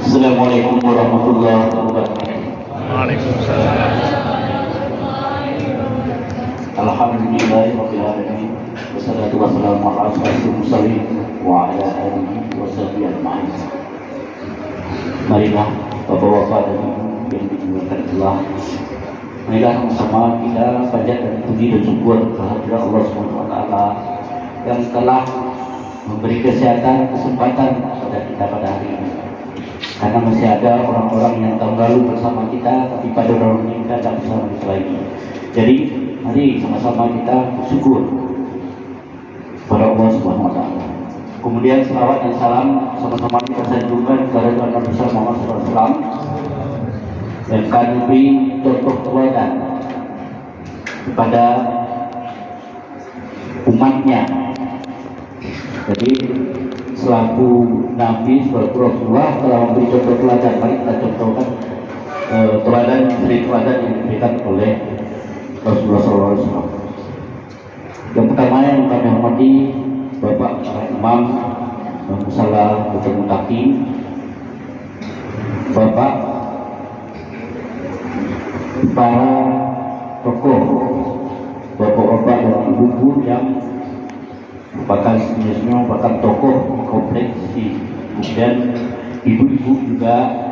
Assalamualaikum warahmatullahi wabarakatuh. Waalaikumsalam. Alhamdulillahirabbil alamin. Wassalatu wassalamu ala asyrofil mursalin wa ala alihi washabihi ajmain. Marilah Bapak-bapak dan Ibu yang dimuliakan Allah. Marilah sama kita panjatkan puji dan syukur kehadirat Allah Subhanahu wa taala yang telah memberi kesehatan, kesempatan kepada kita pada hari ini. Karena masih ada orang-orang yang tahun lalu bersama kita, tapi pada tahun ini kita tidak bersama kita lagi. Jadi, mari sama-sama kita bersyukur kepada Allah Subhanahu wa taala. Kemudian selawat dan salam sama-sama kita sanjungkan kepada Nabi besar Muhammad SAW yang akan memberi contoh teladan kepada umatnya. Jadi selaku Nabi, selaku Rasulullah telah memberi contoh teladan. Mari kita contohkan teladan dari teladan yang diberikan oleh Rasulullah SAW. Yang pertama yang kami hormati Bapak Imam Musalah Dr. Mutaki, Bapak para tokoh, bapak-bapak dan ibu-ibu yang merupakan sejenisnya merupakan tokoh kompleks di, kemudian ibu-ibu juga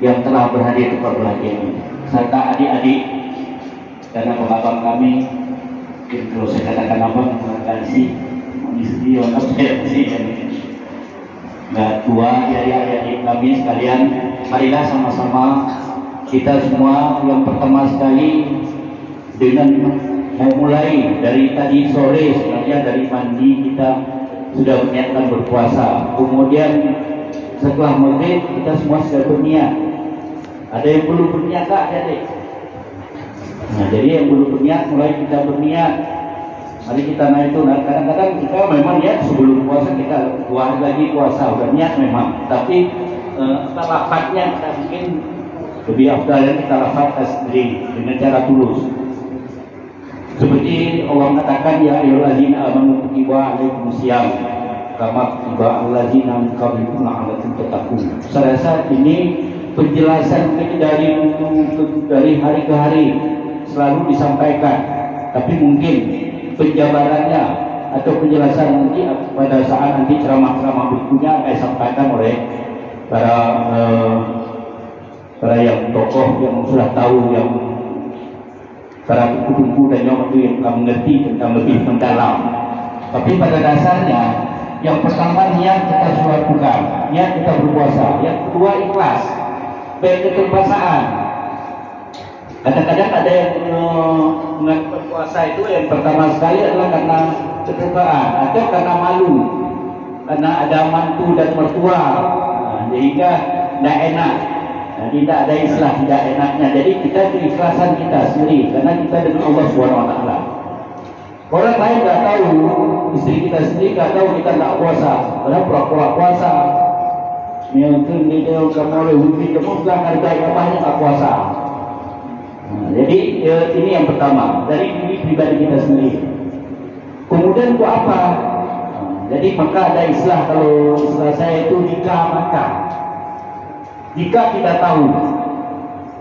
yang telah berhadir pada bahagia ini, serta adik-adik karena abang kami, kalau saya katakan abang mengatakan istri orang sih nggak tua ya kami sekalian, marilah sama-sama kita semua yang pertama sekali dengan mulai dari tadi sore sebenarnya dari mandi kita sudah menyiapkan berpuasa. Kemudian setelah maghrib kita semua sudah berniat. Ada yang belum berniat tak adik? Nah, jadi yang belum berniat mulai kita berniat. Mari kita naik itu. Nah, kadang-kadang kita memang niat sebelum puasa kita buat lagi puasa udah niat memang. Tapi lafadznya kita mungkin lebih afdal kita lafadzkan sendiri dengan cara tulus. Seperti Allah katakan ya ayyuhallazina amanu kutiba alaikumusiyam kama kutiba allazina min qablikum la'allakum tattaqun. Saya rasa ini penjelasan ini dari hari ke hari selalu disampaikan. Tapi mungkin penjabarannya atau penjelasan nanti pada saat nanti ceramah-ceramah berikutnya akan disampaikan oleh para yang tokoh yang sudah tahu, yang para buku-buku dan yang itu yang mengerti tentang lebih mendalam. Tapi pada dasarnya yang pertama niat kita lakukan, niat kita berpuasa. Yang kedua ikhlas, baik keterpaksaan. Kadang-kadang ada yang melakukan puasa itu yang pertama sekali adalah karena keterpaksaan atau karena malu, karena ada mantu dan mertua, sehingga tidak enak. Tidak ada istilah tidak enaknya. Jadi kita keikhlasan kita sendiri karena kita dengan Allah SWT. Orang lain nggak tahu, istri kita sendiri nggak tahu kita nggak puasa, karena pura-pura puasa. Mungkin dia kamu oleh hukum kamu bilang hargai apanya nggak puasa. Jadi ini yang pertama dari diri pribadi kita sendiri. Kemudian untuk apa? Jadi maka ada istilah, kalau istilah saya itu nikah maka. Jika kita tahu,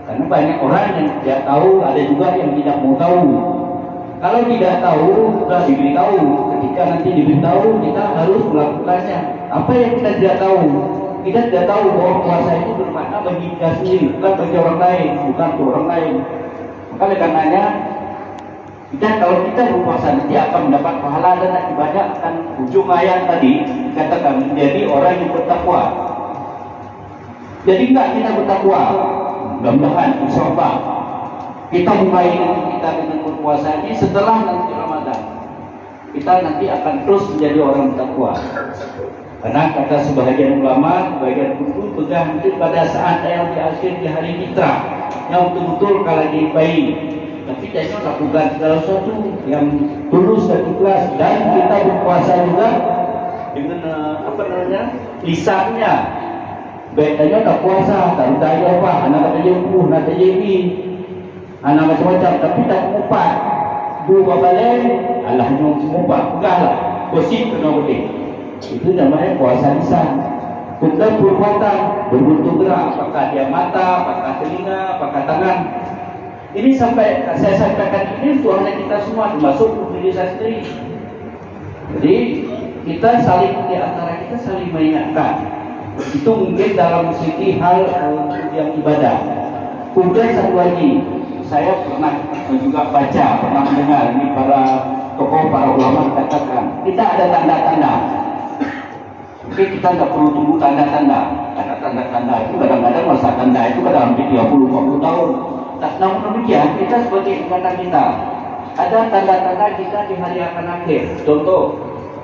karena banyak orang yang tidak tahu, ada juga yang tidak mau tahu. Kalau tidak tahu, sudah diberitahu. Ketika nanti diberitahu, kita harus melakukannya. Apa yang kita tidak tahu? Kita tidak tahu bahwa puasa itu bermakna bagi kita sendiri, bukan bagi orang lain, bukan untuk orang lain. Maka oleh karenanya, kalau kita berpuasa nanti akan mendapat pahala dan ibadah. Akan ujung ayat tadi katakan menjadi orang yang bertakwa. Jadi enggak kita bertakwa, mudah-mudahan insyaallah kita mulai kita dengan berpuasa ini setelah nanti Ramadan. Kita nanti akan terus menjadi orang bertakwa. Karena kata sebahagian ulama, sebahagian guru pegang itu pada saat yang di akhir di hari fitrah, yang betul-betul kalau baik. Tapi kita lakukan segala sesuatu yang tulus dan ikhlas, dan kita berpuasa juga dengan lisannya. Baiknya tak puasa, tak tahu apa, anak kata jempuh, nak terjadi, anak macam-macam, tapi tak mengupat. Dua balik, Allah nyong mengupat, pegahlah, posisi kena boleh. Itu namanya puasa lisan. Kemudian perbuatan berbentuk gerak, apakah dia mata, apakah telinga, apakah tangan. Ini sampai saya sampaikan ini untuk hanya kita semua, termasuk diri saya sendiri. Jadi kita saling di antara kita saling mengingatkan. Itu mungkin dalam segi hal yang ibadah. Kemudian satu lagi, saya pernah juga baca, pernah mendengar ini para tokoh, para ulama katakan kita ada tanda-tanda. Oke, kita tidak perlu tunggu tanda-tanda. Karena tanda-tanda itu kadang-kadang masa tanda itu kadang 30-40 tahun. Namun demikian, kita sebagai ikatan kita ada tanda-tanda kita di hari akan akhir. Contoh,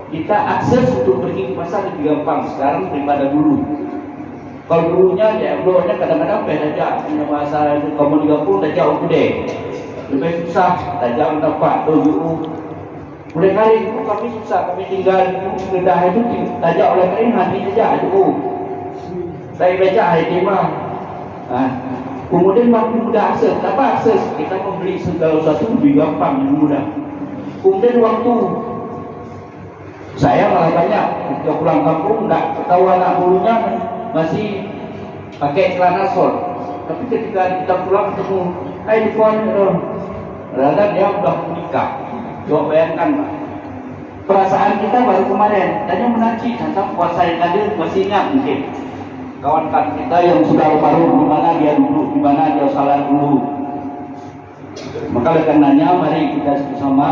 kita akses untuk pergi ke pasar lebih gampang sekarang daripada dulu. Kalau dulunya ya dulunya kadang-kadang beda punya bahasa itu kamu 30 dah jauh gede. Lebih susah, dah jauh dapat dulu. Mulai kali itu kami susah, kami tinggal di Kedah itu tajak oleh kali hati saja itu. Saya baca ayat 5. Kemudian makin mudah akses, apa akses? Kita membeli segala sesuatu lebih gampang, lebih mudah. Kemudian waktu saya malah banyak ketika pulang kampung tak tahu anak bulunya masih pakai celana sol. Tapi ketika kita pulang ketemu, hai tuan, ternyata dia sudah menikah. Coba bayangkan, Pak. Perasaan kita baru kemarin, tanya menanti tentang puasa yang ada, masih ingat mungkin. Kawan-kawan kita yang sudah baru di mana dia duduk, di mana dia salat dulu. Maka oleh karenanya mari kita bersama.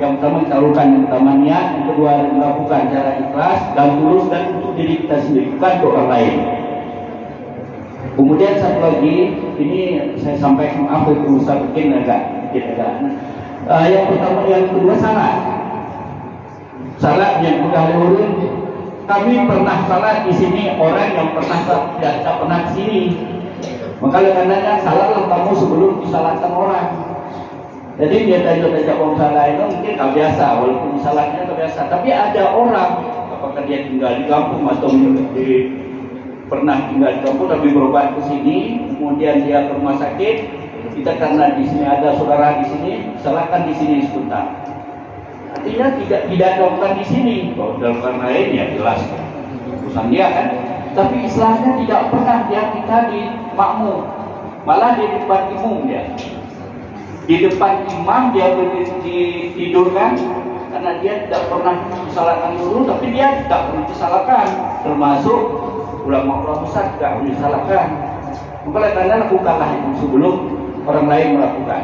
Yang pertama kita lakukan yang pertama niat, yang kedua melakukan secara ikhlas dan tulus dan untuk diri kita sendiri, bukan untuk orang lain. Kemudian satu lagi, ini saya sampaikan apa itu Ustaz mungkin agak. Yang pertama, yang kedua salat. Salat yang sudah diurun. Kami pernah salat di sini, orang yang pernah tidak pernah di sini. Maka karena salatlah kamu sebelum disalatkan orang. Jadi dia tadi orang salah itu mungkin tak biasa, walaupun salahnya tak biasa. Tapi ada orang, apakah dia tinggal di kampung atau pernah tinggal di kampung tapi berobat ke sini, kemudian dia ke rumah sakit. Kita karena di sini ada saudara di sini, salahkan di sini sebentar. Artinya tidak dilakukan di sini. Kalau dilakukan lain ya jelas urusan dia kan. Tapi istilahnya tidak pernah dia kita di makmum, malah di depan umum dia. Di depan imam dia ditidurkan karena dia tidak pernah disalahkan dulu, tapi dia tidak perlu disalahkan, termasuk ulama-ulama besar tidak perlu disalahkan. Maka karena lakukanlah itu sebelum orang lain melakukan.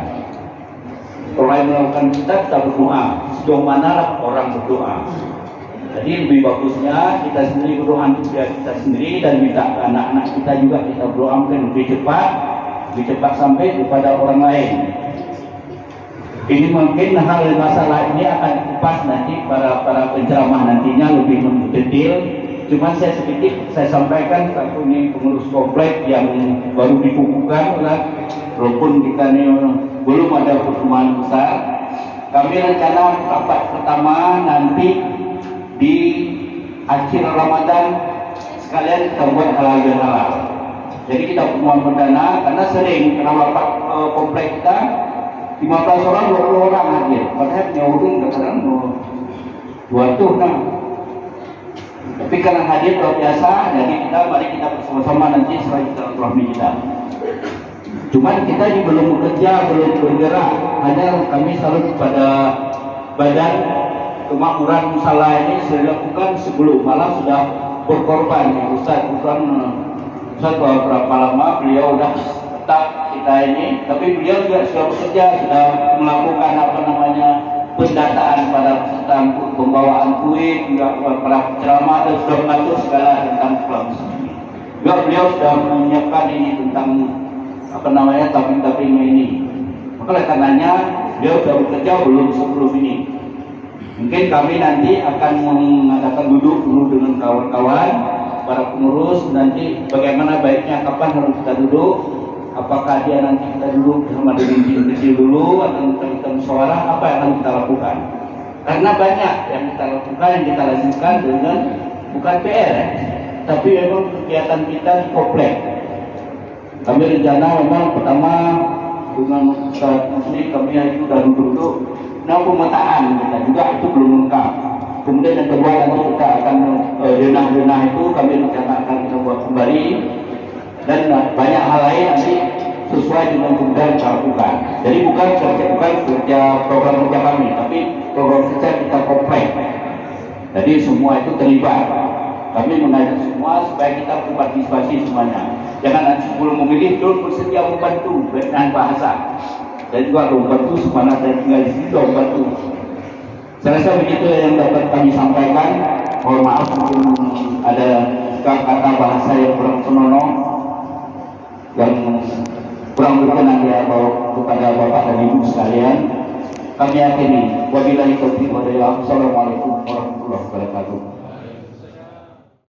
Orang lain melakukan kita berdoa. Sejauh mana orang berdoa. Jadi lebih bagusnya kita sendiri berdoa untuk kita sendiri dan minta anak-anak kita juga kita berdoa mungkin lebih cepat sampai kepada orang lain. Ini mungkin hal masalah ini akan dikupas nanti para penceramah nantinya lebih mendetail. Cuma saya sedikit saya sampaikan satu ini pengurus komplek yang baru dikukuhkan, walaupun kita ini belum ada pertemuan besar. Kami rencana rapat pertama nanti di akhir Ramadan sekalian kita buat halal dan halal. Jadi kita pertemuan perdana karena sering karena rapat komplek kita 15 orang, 20 orang hadir. Padahal nyawudun kadang-kadang 200. Tapi karena hadir luar biasa, jadi mari kita bersama-sama nanti setelah kita rahmi kita. Cuman kita ini belum bekerja, belum bergerak. Hanya kami selalu kepada badan kemakmuran musala ini sudah dilakukan sebelum, malah sudah berkorban. Ustaz beberapa lama beliau sudah tetap kita ini, tapi beliau juga sudah bekerja, sudah melakukan pendataan pada tentang pembawaan kuih, juga para ceramah dan sudah mengatur segala tentang Islam. Juga beliau sudah menyiapkan ini tentang tabing-tabing ini. Maka karenanya beliau sudah bekerja belum sebelum ini. Mungkin kami nanti akan mengadakan duduk dulu dengan kawan-kawan para pengurus nanti bagaimana baiknya kapan harus kita duduk. Apakah dia nanti kita duduk bersama dengan kecil dulu atau kita musyawarah, apa yang akan kita lakukan? Karena banyak yang kita lakukan, yang kita lanjutkan dengan bukan PR, tapi memang kegiatan kita di komplek. Kami rencana memang pertama dengan Ustaz Muslim kami itu sudah duduk, nah pemetaan kita juga itu belum lengkap. Kemudian yang kedua nanti kita akan denah-denah itu kami rencanakan kita buat kembali, dan banyak hal lain nanti sesuai dengan kemudahan kita lakukan. Jadi bukan kerja program kerja kami, tapi program kerja kita komplek. Jadi semua itu terlibat. Kami mengajak semua supaya kita berpartisipasi semuanya. Jangan nanti sebelum memilih dulu bersedia membantu dengan bahasa. Dan juga membantu semana saya tinggal di sini membantu. Saya rasa begitu yang dapat kami sampaikan. Mohon maaf mungkin ada kata bahasa yang kurang senonoh, yang kurang berkenan ya kepada Bapak dan Ibu sekalian. Kami akhiri. Wabillahi taufiq wal hidayah. Assalamualaikum warahmatullahi wabarakatuh.